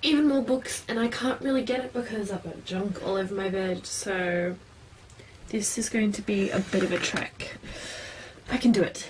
even more books, and I can't really get it because I've got junk all over my bed, so this is going to be a bit of a trek. I can do it.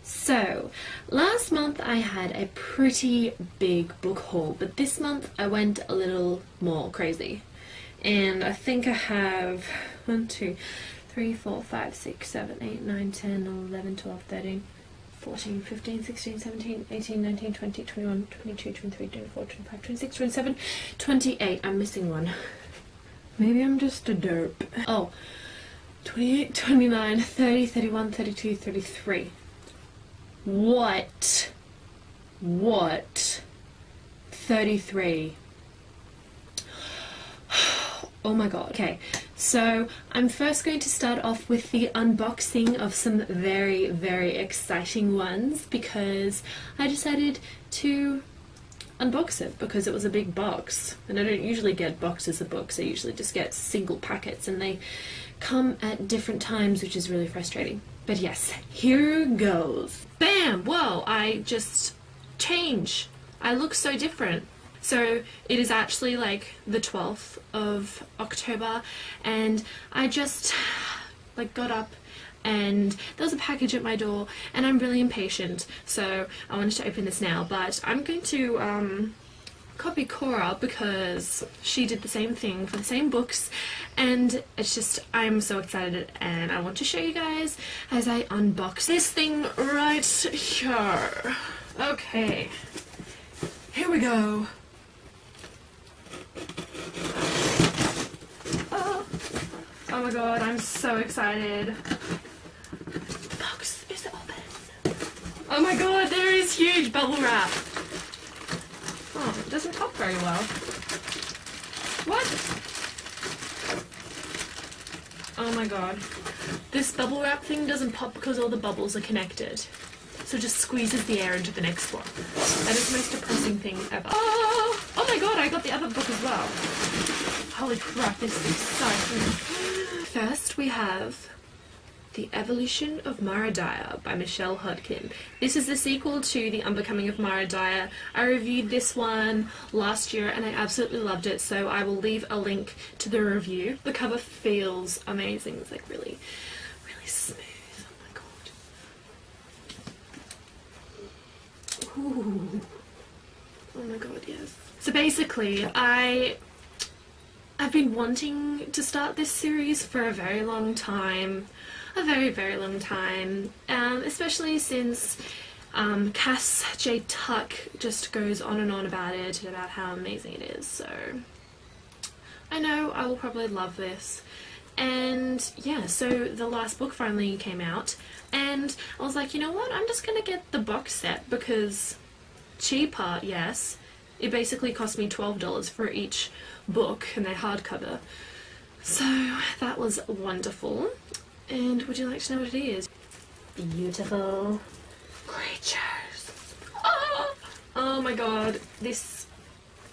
So, last month I had a pretty big book haul, but this month I went a little more crazy. And I think I have 1, 2, 3, 4, 5, 6, 7, 8, 9, 10, 11, 12, 13, 14, 15, 16, 17, 18, 19, 20, 21, 22, 23, 24, 25, 26, 27, 28. I'm missing one. Maybe I'm just a derp. Oh, 28, 29, 30, 31, 32, 33. What? 33. Oh my god. Okay, so I'm first going to start off with the unboxing of some very, very exciting ones because I decided to unbox it because it was a big box, and I don't usually get boxes of books. I usually just get single packets and they come at different times, which is really frustrating. But yes, here goes. Bam! Whoa, I just change. I look so different. So it is actually like the 12th of October, and I just like got up and there was a package at my door, and I'm really impatient, so I wanted to open this now. But I'm going to copy Cora because she did the same thing for the same books, and it's just, I'm so excited and I want to show you guys as I unbox this thing right here. Okay, here we go. Oh my god, I'm so excited. The box is open. Oh my god, there is huge bubble wrap. Oh, it doesn't pop very well. What? Oh my god. This bubble wrap thing doesn't pop because all the bubbles are connected. So it just squeezes the air into the next one. That is the most depressing thing ever. Oh my god, I got the other book as well. Holy crap, this is exciting. First we have The Evolution of Mara Dyer by Michelle Hodkin. This is the sequel to The Unbecoming of Mara Dyer. I reviewed this one last year and I absolutely loved it, so I will leave a link to the review. The cover feels amazing. It's like really, really smooth. Oh my god. Ooh. Oh my god, yes. So basically, I've been wanting to start this series for a very long time. A very, very long time. Especially since Cass J. Tuck just goes on and on about it and about how amazing it is. So I know I will probably love this. And yeah, so the last book finally came out and I was like, you know what, I'm just gonna get the box set because cheaper, yes. It basically cost me $12 for each book and they're hardcover. So that was wonderful. And would you like to know what it is? Beautiful creatures. Oh my god, this,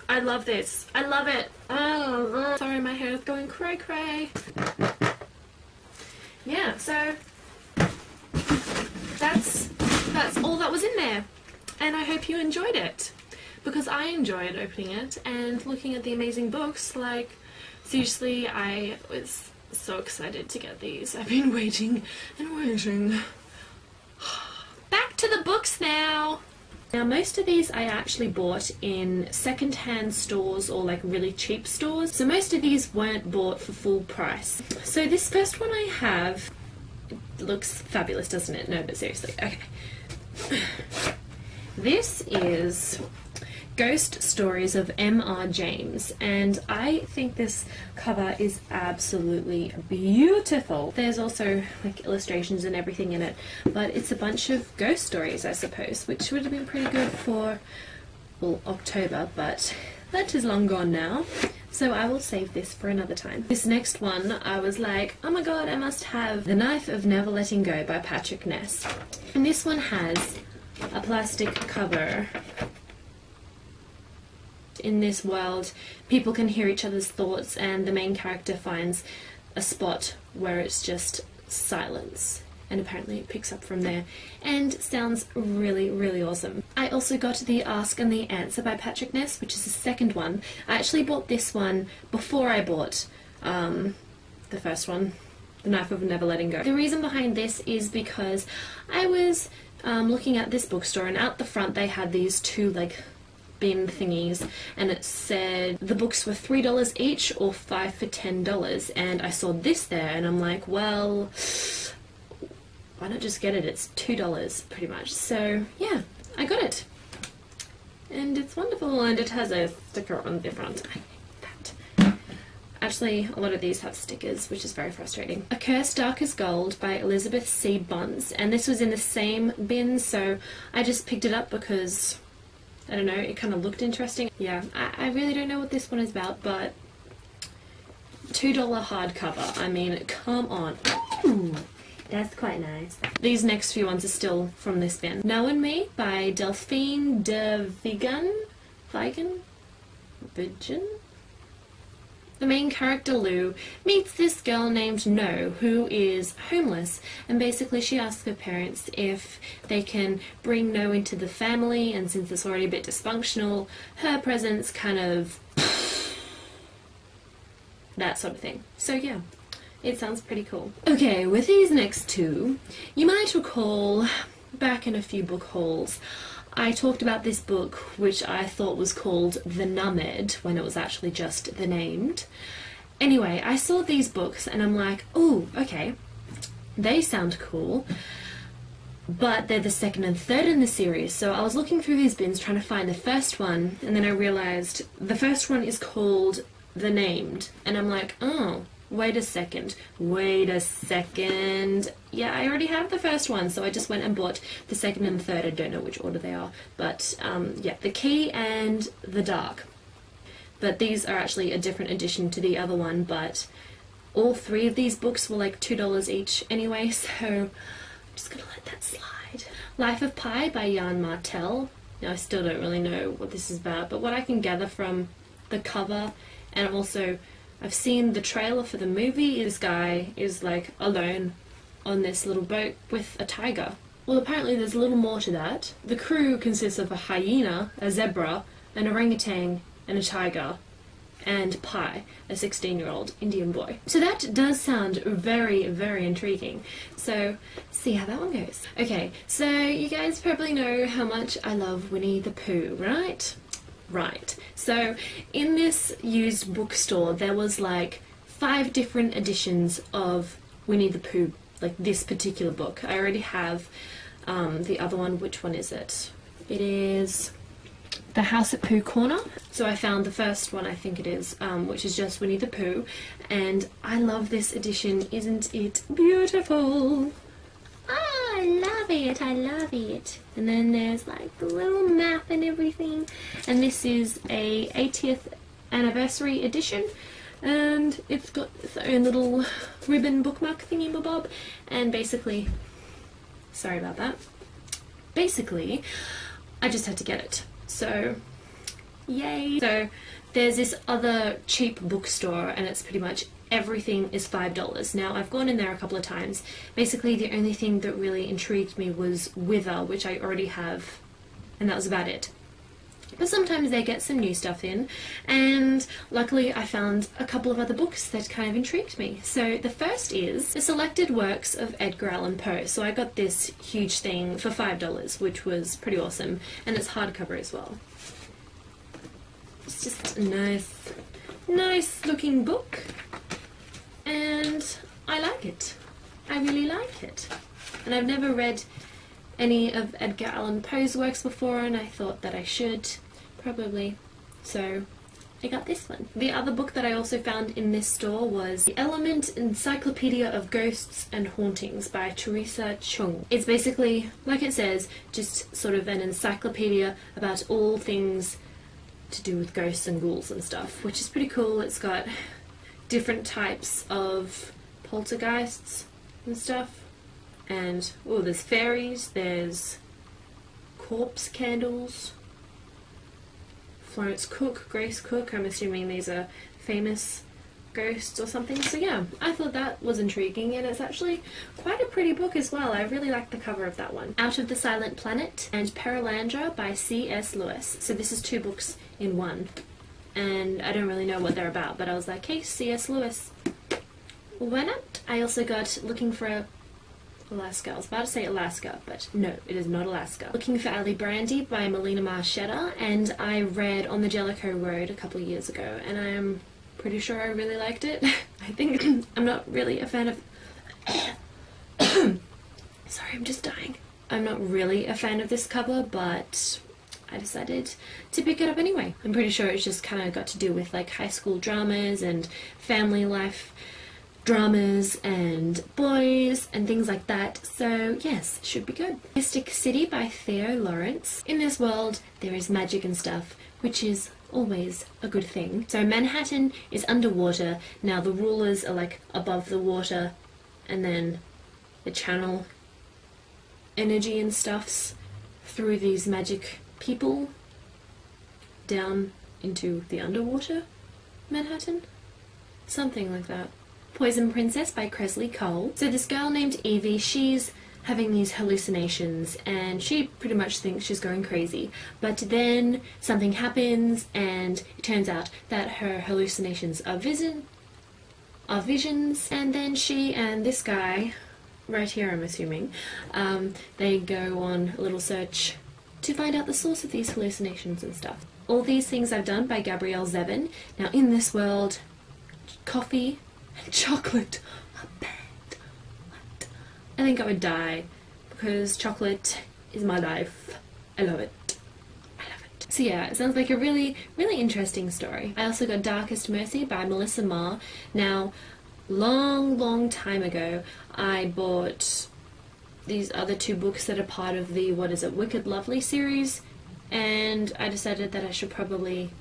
I love this. I love it. Oh, sorry, my hair is going cray cray. Yeah, so that's all that was in there. And I hope you enjoyed it. Because I enjoyed opening it and looking at the amazing books. Like, seriously, I was so excited to get these. I've been waiting and waiting. Back to the books now! Now, most of these I actually bought in second-hand stores or like really cheap stores. So most of these weren't bought for full price. So this first one I have, it looks fabulous, doesn't it? No, but seriously, okay. This is Ghost Stories of M.R. James, and I think this cover is absolutely beautiful. There's also like illustrations and everything in it, but it's a bunch of ghost stories, I suppose, which would have been pretty good for, well, October, but that is long gone now, so I will save this for another time. This next one, I was like, oh my god, I must have The Knife of Never Letting Go by Patrick Ness. And this one has a plastic cover. In this world, people can hear each other's thoughts, and the main character finds a spot where it's just silence. and apparently it picks up from there and sounds really, really awesome. I also got the Ask and the Answer by Patrick Ness, which is the second one. I actually bought this one before I bought the first one, The Knife of Never Letting Go. The reason behind this is because I was looking at this bookstore, and out the front they had these two like bin thingies, and it said the books were $3 each or 5 for $10, and I saw this there and I'm like, well, why not just get it? It's $2 pretty much. So yeah, I got it, and it's wonderful, and it has a sticker on the front. I hate that. Actually, a lot of these have stickers, which is very frustrating. A Curse Dark as Gold by Elizabeth C. Bunce, and this was in the same bin, so I just picked it up because I don't know, it kind of looked interesting. Yeah, I really don't know what this one is about, but $2 hardcover, I mean, come on. Ooh, that's quite nice. These next few ones are still from this bin. Now and Me by Delphine de Vigan? The main character, Lou, meets this girl named No, who is homeless, and basically she asks her parents if they can bring No into the family, and since it's already a bit dysfunctional, her presence kind of that sort of thing. So yeah, it sounds pretty cool. Okay, with these next two, you might recall back in a few book hauls I talked about this book, which I thought was called The Numbed, when it was actually just The Named. Anyway, I saw these books and I'm like, oh, okay, they sound cool, but they're the second and third in the series. So I was looking through these bins trying to find the first one, and then I realised the first one is called The Named, and I'm like, oh, wait a second. Yeah, I already have the first one, so I just went and bought the second and third. I don't know which order they are, but yeah, The Key and The Dark. But these are actually a different edition to the other one, but all three of these books were like $2 each anyway, so I'm just gonna let that slide. Life of Pi by Jan Martel. Now, I still don't really know what this is about, but what I can gather from the cover, and also I've seen the trailer for the movie, this guy is like alone on this little boat with a tiger. Well, apparently there's a little more to that. The crew consists of a hyena, a zebra, an orangutan, and a tiger, and Pi, a 16-year-old Indian boy. So that does sound very, very intriguing. So, see how that one goes. Okay, so you guys probably know how much I love Winnie the Pooh, right? Right. So, in this used bookstore, there was like 5 different editions of Winnie the Pooh, like this particular book. I already have the other one. Which one is it? It is The House at Pooh Corner. So I found the first one, I think it is, which is just Winnie the Pooh, and I love this edition. Isn't it beautiful? Ah, I love it, I love it. And then there's like the little map and everything, and this is a 80th anniversary edition, and it's got its own little ribbon bookmark thingy bob, and basically, sorry about that, basically I just had to get it. So, yay! So, there's this other cheap bookstore, and it's pretty much everything is $5. Now, I've gone in there a couple of times. Basically, the only thing that really intrigued me was Wither, which I already have, and that was about it. But sometimes they get some new stuff in, and luckily I found a couple of other books that kind of intrigued me. So the first is The Selected Works of Edgar Allan Poe. So I got this huge thing for $5, which was pretty awesome, and it's hardcover as well. It's just a nice looking book, and I like it. I really like it. And I've never read any of Edgar Allan Poe's works before, and I thought that I should, probably. So I got this one. The other book that I also found in this store was The Element Encyclopedia of Ghosts and Hauntings by Teresa Chung. It's basically, like it says, just sort of an encyclopedia about all things to do with ghosts and ghouls and stuff, which is pretty cool. It's got different types of poltergeists and stuff, and oh, there's fairies, there's corpse candles, Florence Cook, Grace Cook, I'm assuming these are famous ghosts or something. So yeah, I thought that was intriguing, and it's actually quite a pretty book as well. I really like the cover of that one. Out of the Silent Planet and Perelandra by C.S. Lewis. So this is 2 books in one, and I don't really know what they're about, but I was like, hey, C.S. Lewis, why not? I also got Looking for Alaska. I was about to say Alaska, but no, it is not Alaska. Looking for Ali Brandy by Melina Marchetta, and I read On the Jellicoe Road a couple of years ago, and I am pretty sure I really liked it. I think I'm not really a fan of sorry, I'm just dying. I'm not really a fan of this cover, but I decided to pick it up anyway. I'm pretty sure it's just kind of got to do with like high school dramas and family life dramas and boys and things like that, so yes, should be good. Mystic City by Theo Lawrence. In this world there is magic and stuff, which is always a good thing. So Manhattan is underwater. Now the rulers are like above the water, and then the channel energy and stuffs through these magic people down into the underwater Manhattan. Something like that. Poison Princess by Cresley Cole. So this girl named Evie, she's having these hallucinations and she pretty much thinks she's going crazy, but then something happens and it turns out that her hallucinations are visions, and then she and this guy right here, I'm assuming, they go on a little search to find out the source of these hallucinations and stuff. All These Things I've Done by Gabrielle Zevin. Now in this world, coffee and chocolate are bad. What? I think I would die because chocolate is my life. I love it. I love it. So yeah, it sounds like a really, really interesting story. I also got Darkest Mercy by Melissa Marr. Now, long time ago, I bought these other 2 books that are part of the, what is it, Wicked Lovely series, and I decided that I should probably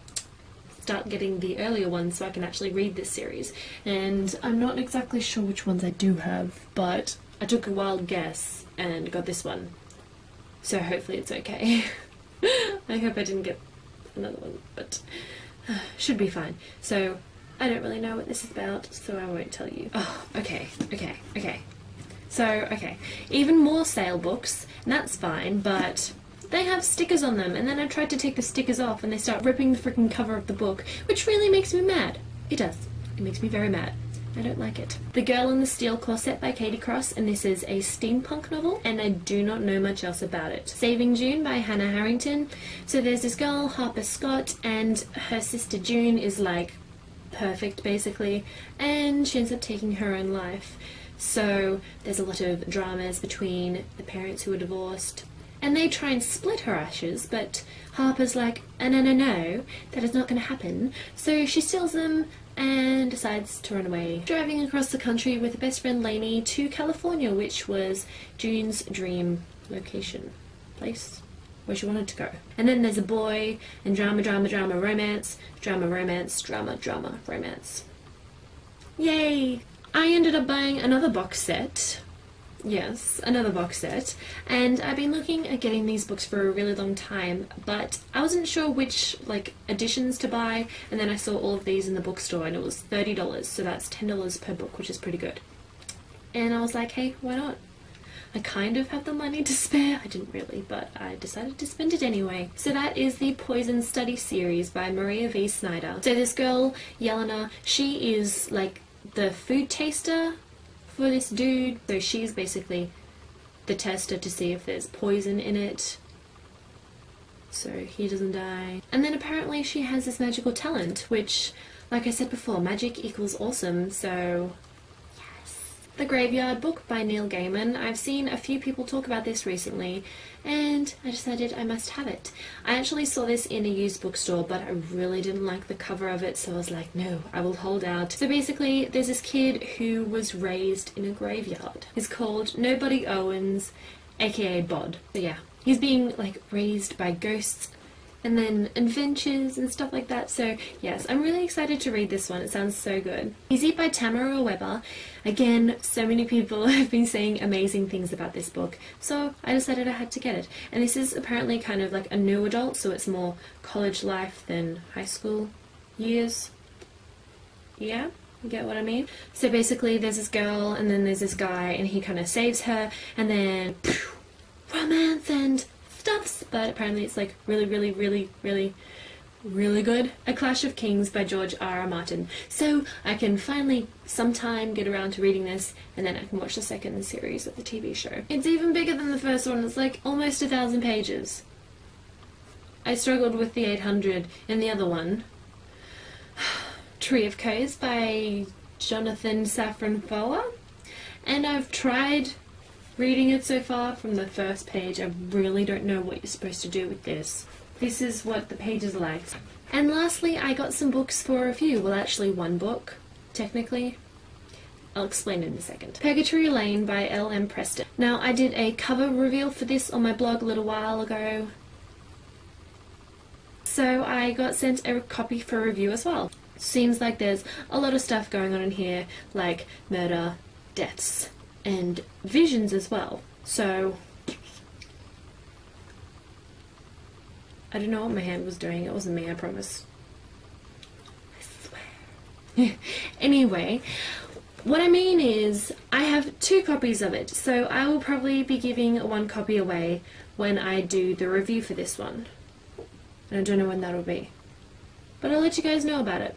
start getting the earlier ones so I can actually read this series. And I'm not exactly sure which ones I do have, but I took a wild guess and got this one. So hopefully it's okay. I hope I didn't get another one, but should be fine. So I don't really know what this is about, so I won't tell you. Oh, okay. So, okay, even more sale books, and that's fine, but they have stickers on them, and then I tried to take the stickers off and they start ripping the freaking cover of the book, which really makes me mad. It does. It makes me very mad. I don't like it. The Girl in the Steel Corset by Katie Cross, and this is a steampunk novel, and I do not know much else about it. Saving June by Hannah Harrington. So there's this girl, Harper Scott, and her sister June is like perfect basically, and she ends up taking her own life. So there's a lot of dramas between the parents who are divorced, and they try and split her ashes, but Harper's like, no, that is not going to happen. So she steals them and decides to run away, driving across the country with her best friend Lainey to California, which was June's dream location, place where she wanted to go. And then there's a boy, and drama, romance, romance. Yay! I ended up buying another box set. Yes, another box set, and I've been looking at getting these books for a really long time, but I wasn't sure which like editions to buy, and then I saw all of these in the bookstore and it was $30, so that's $10 per book, which is pretty good. And I was like, hey, why not? I kind of have the money to spare. I didn't really, but I decided to spend it anyway. So that is the Poison Study series by Maria V. Snyder. So this girl, Yelena, she is like the food taster for this dude. So she's basically the tester to see if there's poison in it, so he doesn't die. And then apparently she has this magical talent, which, like I said before, magic equals awesome, so yes. The Graveyard Book by Neil Gaiman. I've seen a few people talk about this recently, and I decided I must have it. I actually saw this in a used bookstore, but I really didn't like the cover of it, so I was like, no, I will hold out. So basically, there's this kid who was raised in a graveyard. He's called Nobody Owens, aka Bod. So yeah, he's being like raised by ghosts and then adventures and stuff like that. So yes, I'm really excited to read this one. It sounds so good. Easy by Tamara Weber. Again, so many people have been saying amazing things about this book, so I decided I had to get it. And this is apparently kind of like a new adult, so it's more college life than high school years. Yeah, You get what I mean? So basically there's this girl and then there's this guy and he kind of saves her and then romance and stuffs, but apparently it's like really, really, really, really, really good. A Clash of Kings by George R.R. Martin. So I can finally sometime get around to reading this and then I can watch the second series of the TV show. It's even bigger than the first one. It's like almost 1,000 pages. I struggled with the 800 in the other one. Tree of Crows by Jonathan Safran Foer, and I've tried reading it so far from the first page. I really don't know what you're supposed to do with this. This is what the pages are like. And lastly, I got some books for review. Well, actually one book, technically. I'll explain in a second. Purgatory Lane by L.M. Preston. Now, I did a cover reveal for this on my blog a little while ago, so I got sent a copy for review as well. Seems like there's a lot of stuff going on in here, like murder, deaths, and visions as well. So I don't know what my hand was doing. It wasn't me, I promise. I swear. Anyway, what I mean is I have 2 copies of it, so I will probably be giving 1 copy away when I do the review for this one. And I don't know when that'll be, but I'll let you guys know about it.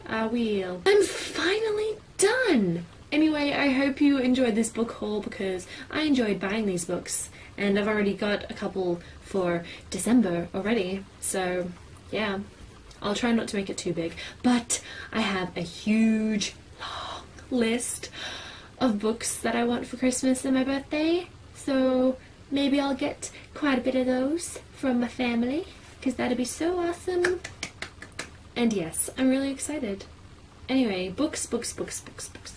I will. I'm finally done! Anyway, I hope you enjoyed this book haul because I enjoyed buying these books and I've already got a couple for December already, so yeah, I'll try not to make it too big, but I have a huge long list of books that I want for Christmas and my birthday, so maybe I'll get quite a bit of those from my family because that'd be so awesome. And yes, I'm really excited. Anyway, books, books, books, books, books.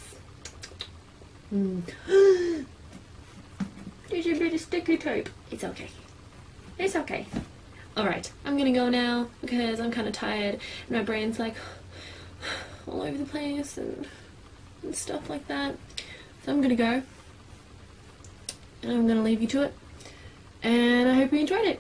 There's a bit of sticky tape. It's okay. It's okay. Alright, I'm gonna go now because I'm kind of tired and my brain's like all over the place and stuff like that. So I'm gonna go and I'm gonna leave you to it. And I hope you enjoyed it.